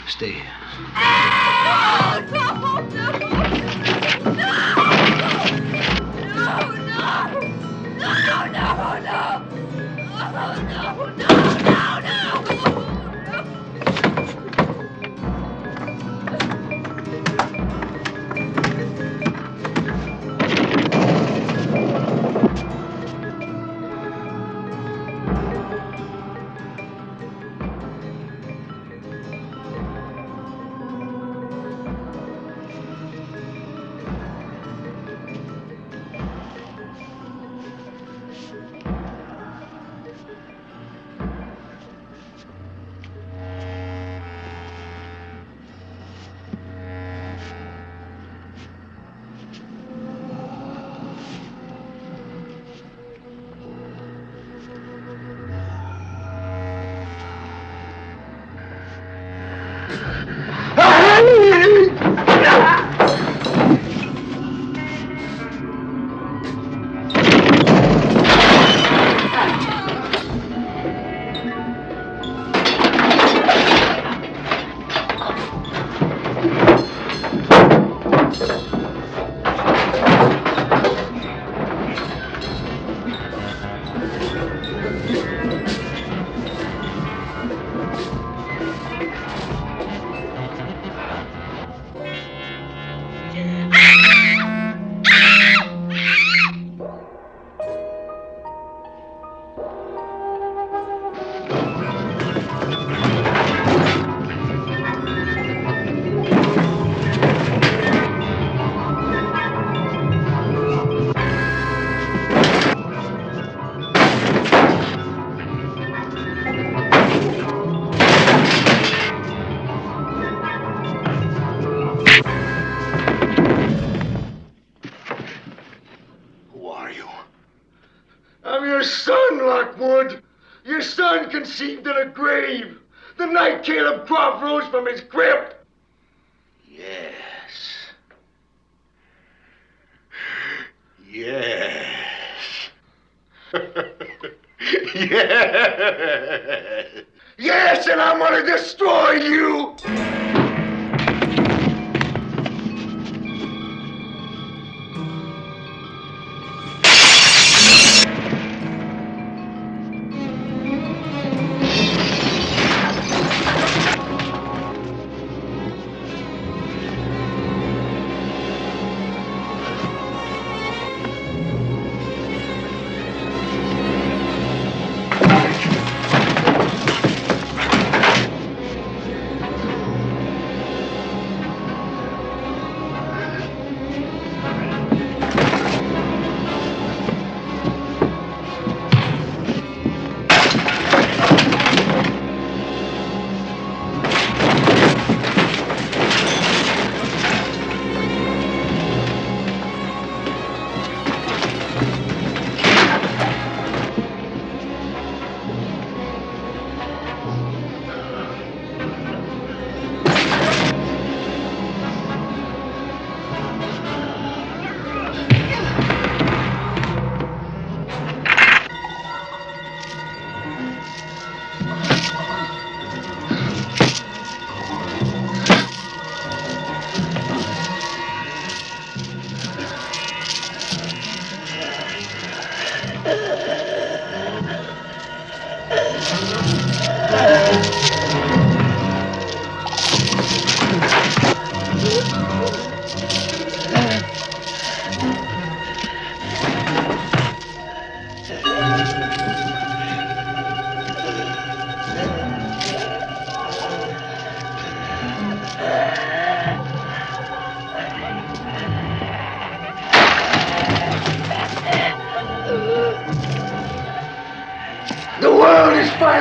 Stay here. I'm your son, Lockwood. Your son conceived in a grave. The night Caleb Croft rose from his crypt. Yes. Yes. Yes. Yes, and I'm gonna destroy you.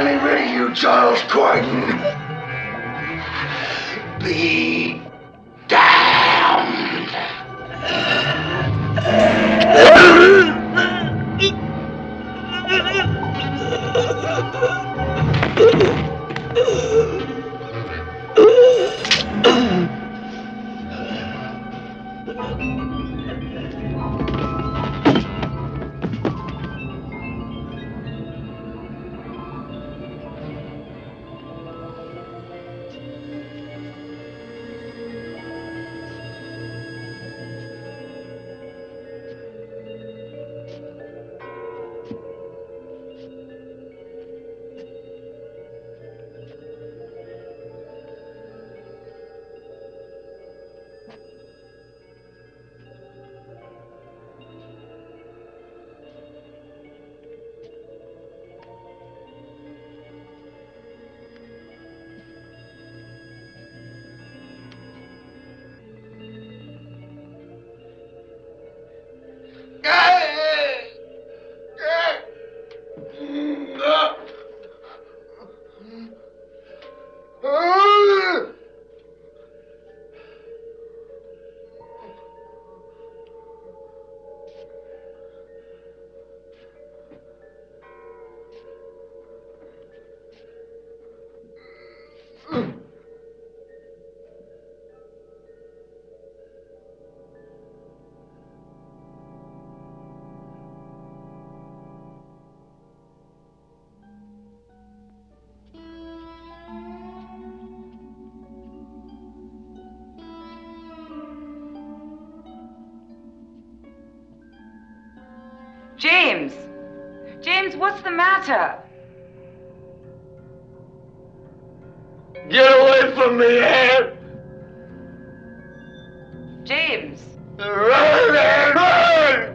finally rid of you, Charles Cuden. Be damned. James! James, what's the matter? Get away from me, Ann! James! Run, Ann, run!